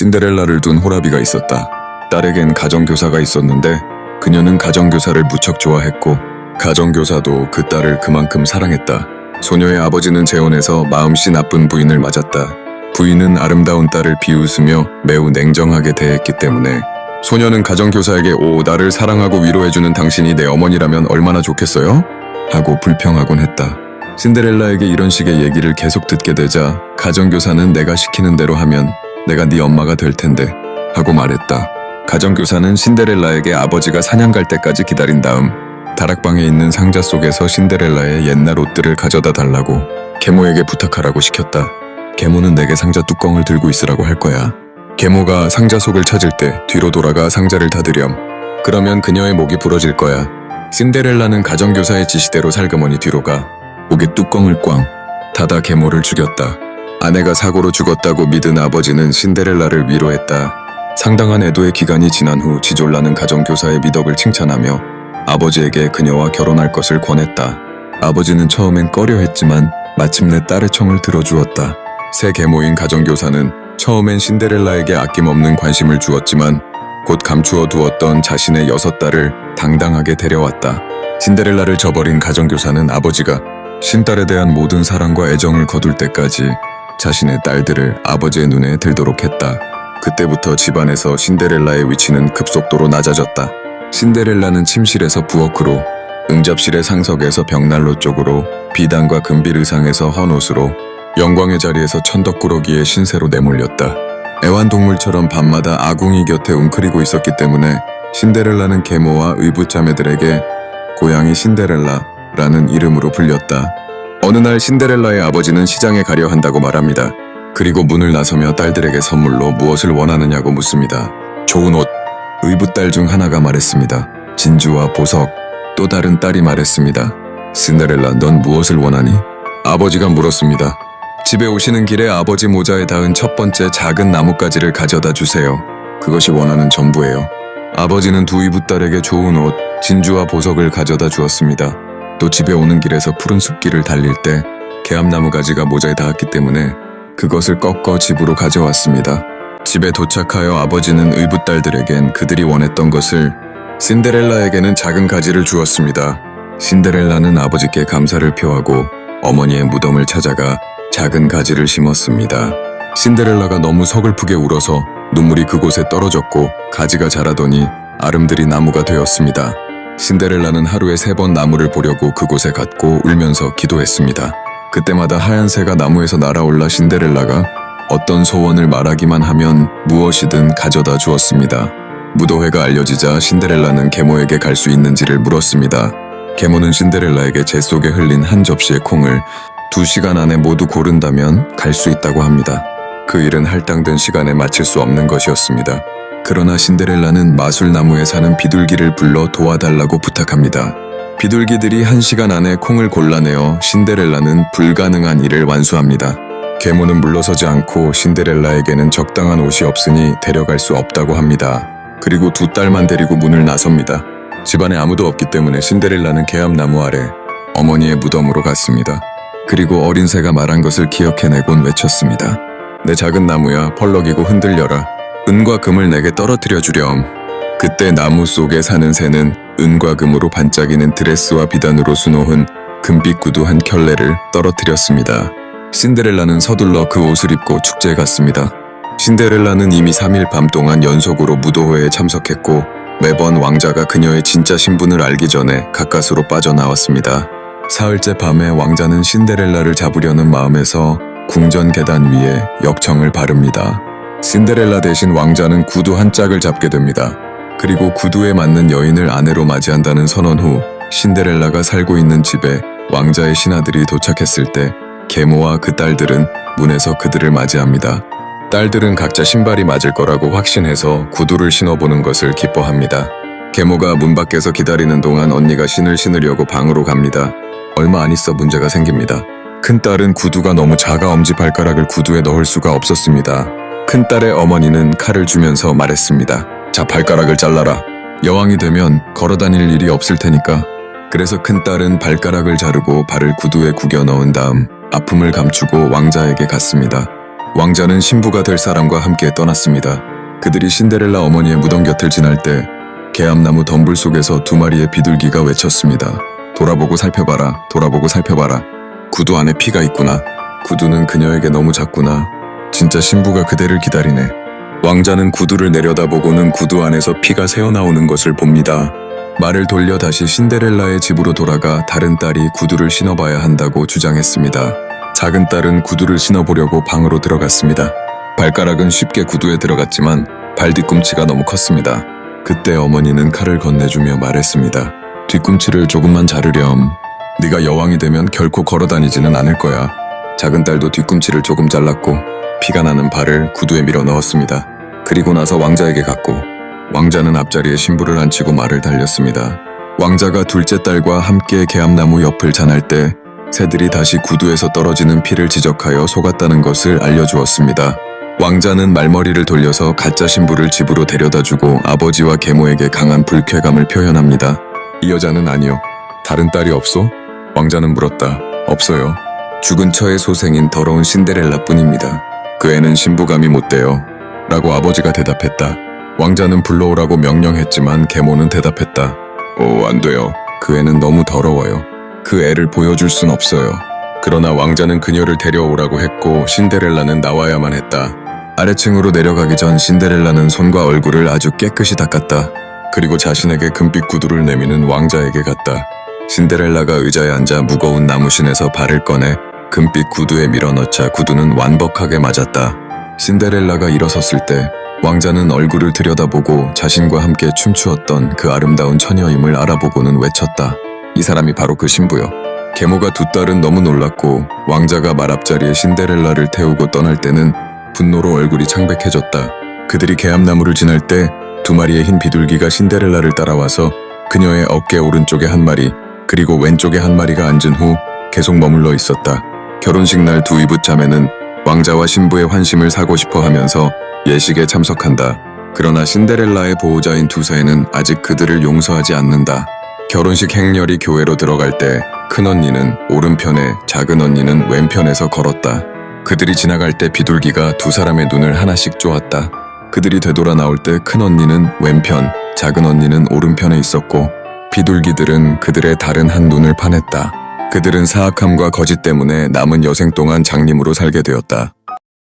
신데렐라를 둔 호라비가 있었다. 딸에겐 가정교사가 있었는데 그녀는 가정교사를 무척 좋아했고 가정교사도 그 딸을 그만큼 사랑했다. 소녀의 아버지는 재혼해서 마음씨 나쁜 부인을 맞았다. 부인은 아름다운 딸을 비웃으며 매우 냉정하게 대했기 때문에 소녀는 가정교사에게 나를 사랑하고 위로해주는 당신이 내 어머니라면 얼마나 좋겠어요? 하고 불평하곤 했다. 신데렐라에게 이런 식의 얘기를 계속 듣게 되자 가정교사는 내가 시키는 대로 하면 내가 네 엄마가 될 텐데 하고 말했다. 가정교사는 신데렐라에게 아버지가 사냥 갈 때까지 기다린 다음 다락방에 있는 상자 속에서 신데렐라의 옛날 옷들을 가져다 달라고 계모에게 부탁하라고 시켰다. 계모는 내게 상자 뚜껑을 들고 있으라고 할 거야. 계모가 상자 속을 찾을 때 뒤로 돌아가 상자를 닫으렴. 그러면 그녀의 목이 부러질 거야. 신데렐라는 가정교사의 지시대로 살그머니 뒤로 가 목의 뚜껑을 꽝 닫아 계모를 죽였다. 아내가 사고로 죽었다고 믿은 아버지는 신데렐라를 위로했다. 상당한 애도의 기간이 지난 후 지졸라는 가정교사의 미덕을 칭찬하며 아버지에게 그녀와 결혼할 것을 권했다. 아버지는 처음엔 꺼려했지만 마침내 딸의 청을 들어주었다. 새 계모인 가정교사는 처음엔 신데렐라에게 아낌없는 관심을 주었지만 곧 감추어 두었던 자신의 6딸을 당당하게 데려왔다. 신데렐라를 저버린 가정교사는 아버지가 신딸에 대한 모든 사랑과 애정을 거둘 때까지 자신의 딸들을 아버지의 눈에 들도록 했다. 그때부터 집안에서 신데렐라의 위치는 급속도로 낮아졌다. 신데렐라는 침실에서 부엌으로, 응접실의 상석에서 벽난로 쪽으로, 비단과 금빌 의상에서 헌옷으로, 영광의 자리에서 천덕꾸러기의 신세로 내몰렸다. 애완동물처럼 밤마다 아궁이 곁에 웅크리고 있었기 때문에 신데렐라는 계모와 의붓자매들에게 고양이 신데렐라라는 이름으로 불렸다. 어느 날 신데렐라의 아버지는 시장에 가려 한다고 말합니다. 그리고 문을 나서며 딸들에게 선물로 무엇을 원하느냐고 묻습니다. 좋은 옷. 의붓딸 중 하나가 말했습니다. 진주와 보석. 또 다른 딸이 말했습니다. 신데렐라, 넌 무엇을 원하니? 아버지가 물었습니다. 집에 오시는 길에 아버지 모자에 닿은 첫 번째 작은 나뭇가지를 가져다 주세요. 그것이 원하는 전부예요. 아버지는 두 의붓딸에게 좋은 옷, 진주와 보석을 가져다 주었습니다. 또 집에 오는 길에서 푸른 숲길을 달릴 때 개암나무 가지가 모자에 닿았기 때문에 그것을 꺾어 집으로 가져왔습니다. 집에 도착하여 아버지는 의붓딸들에겐 그들이 원했던 것을, 신데렐라에게는 작은 가지를 주었습니다. 신데렐라는 아버지께 감사를 표하고 어머니의 무덤을 찾아가 작은 가지를 심었습니다. 신데렐라가 너무 서글프게 울어서 눈물이 그곳에 떨어졌고 가지가 자라더니 아름드리 나무가 되었습니다. 신데렐라는 하루에 3번 나무를 보려고 그곳에 갔고 울면서 기도했습니다. 그때마다 하얀 새가 나무에서 날아올라 신데렐라가 어떤 소원을 말하기만 하면 무엇이든 가져다 주었습니다. 무도회가 알려지자 신데렐라는 계모에게 갈 수 있는지를 물었습니다. 계모는 신데렐라에게 재 속에 흘린 한 접시의 콩을 2시간 안에 모두 고른다면 갈 수 있다고 합니다. 그 일은 할당된 시간에 마칠 수 없는 것이었습니다. 그러나 신데렐라는 마술나무에 사는 비둘기를 불러 도와달라고 부탁합니다. 비둘기들이 1시간 안에 콩을 골라내어 신데렐라는 불가능한 일을 완수합니다. 계모는 물러서지 않고 신데렐라에게는 적당한 옷이 없으니 데려갈 수 없다고 합니다. 그리고 2딸만 데리고 문을 나섭니다. 집안에 아무도 없기 때문에 신데렐라는 개암나무 아래 어머니의 무덤으로 갔습니다. 그리고 어린 새가 말한 것을 기억해내곤 외쳤습니다. 내 작은 나무야, 펄럭이고 흔들려라. 은과 금을 내게 떨어뜨려 주렴. 그때 나무 속에 사는 새는 은과 금으로 반짝이는 드레스와 비단으로 수놓은 금빛 구두 한 켤레를 떨어뜨렸습니다. 신데렐라는 서둘러 그 옷을 입고 축제에 갔습니다. 신데렐라는 이미 3일 밤 동안 연속으로 무도회에 참석했고 매번 왕자가 그녀의 진짜 신분을 알기 전에 가까스로 빠져나왔습니다. 사흘째 밤에 왕자는 신데렐라를 잡으려는 마음에서 궁전 계단 위에 역청을 바릅니다. 신데렐라 대신 왕자는 구두 한 짝을 잡게 됩니다. 그리고 구두에 맞는 여인을 아내로 맞이한다는 선언 후 신데렐라가 살고 있는 집에 왕자의 신하들이 도착했을 때 계모와 그 딸들은 문에서 그들을 맞이합니다. 딸들은 각자 신발이 맞을 거라고 확신해서 구두를 신어보는 것을 기뻐합니다. 계모가 문 밖에서 기다리는 동안 언니가 신을 신으려고 방으로 갑니다. 얼마 안 있어 문제가 생깁니다. 큰딸은 구두가 너무 작아 엄지 발가락을 구두에 넣을 수가 없었습니다. 큰딸의 어머니는 칼을 주면서 말했습니다. 자, 발가락을 잘라라. 여왕이 되면 걸어다닐 일이 없을 테니까. 그래서 큰딸은 발가락을 자르고 발을 구두에 구겨 넣은 다음 아픔을 감추고 왕자에게 갔습니다. 왕자는 신부가 될 사람과 함께 떠났습니다. 그들이 신데렐라 어머니의 무덤 곁을 지날 때 개암나무 덤불 속에서 두 마리의 비둘기가 외쳤습니다. 돌아보고 살펴봐라, 돌아보고 살펴봐라. 구두 안에 피가 있구나. 구두는 그녀에게 너무 작구나. 진짜 신부가 그대를 기다리네. 왕자는 구두를 내려다보고는 구두 안에서 피가 새어나오는 것을 봅니다. 말을 돌려 다시 신데렐라의 집으로 돌아가 다른 딸이 구두를 신어봐야 한다고 주장했습니다. 작은 딸은 구두를 신어보려고 방으로 들어갔습니다. 발가락은 쉽게 구두에 들어갔지만 발 뒤꿈치가 너무 컸습니다. 그때 어머니는 칼을 건네주며 말했습니다. 뒤꿈치를 조금만 자르렴. 네가 여왕이 되면 결코 걸어다니지는 않을 거야. 작은 딸도 뒤꿈치를 조금 잘랐고 피가 나는 발을 구두에 밀어 넣었습니다. 그리고 나서 왕자에게 갔고 왕자는 앞자리에 신부를 앉히고 말을 달렸습니다. 왕자가 둘째 딸과 함께 개암나무 옆을 지날 때 새들이 다시 구두에서 떨어지는 피를 지적하여 속았다는 것을 알려주었습니다. 왕자는 말머리를 돌려서 가짜 신부를 집으로 데려다주고 아버지와 계모에게 강한 불쾌감을 표현합니다. 이 여자는 아니요. 다른 딸이 없소? 왕자는 물었다. 없어요. 죽은 처의 소생인 더러운 신데렐라 뿐입니다. 그 애는 신부감이 못 돼요. 라고 아버지가 대답했다. 왕자는 불러오라고 명령했지만 계모는 대답했다. 오, 안 돼요. 그 애는 너무 더러워요. 그 애를 보여줄 순 없어요. 그러나 왕자는 그녀를 데려오라고 했고 신데렐라는 나와야만 했다. 아래층으로 내려가기 전 신데렐라는 손과 얼굴을 아주 깨끗이 닦았다. 그리고 자신에게 금빛 구두를 내미는 왕자에게 갔다. 신데렐라가 의자에 앉아 무거운 나무신에서 발을 꺼내 금빛 구두에 밀어넣자 구두는 완벽하게 맞았다. 신데렐라가 일어섰을 때 왕자는 얼굴을 들여다보고 자신과 함께 춤추었던 그 아름다운 처녀임을 알아보고는 외쳤다. 이 사람이 바로 그 신부요. 계모가 두 딸은 너무 놀랐고 왕자가 말 앞자리에 신데렐라를 태우고 떠날 때는 분노로 얼굴이 창백해졌다. 그들이 개암나무를 지날 때 두 마리의 흰 비둘기가 신데렐라를 따라와서 그녀의 어깨 오른쪽에 한 마리 그리고 왼쪽에 한 마리가 앉은 후 계속 머물러 있었다. 결혼식 날 두 이붓 자매는 왕자와 신부의 환심을 사고 싶어 하면서 예식에 참석한다. 그러나 신데렐라의 보호자인 두 사이는 아직 그들을 용서하지 않는다. 결혼식 행렬이 교회로 들어갈 때 큰언니는 오른편에 작은 언니는 왼편에서 걸었다. 그들이 지나갈 때 비둘기가 두 사람의 눈을 하나씩 쪼았다. 그들이 되돌아 나올 때 큰언니는 왼편, 작은 언니는 오른편에 있었고 비둘기들은 그들의 다른 한 눈을 파냈다. 그들은 사악함과 거짓 때문에 남은 여생 동안 장님으로 살게 되었다.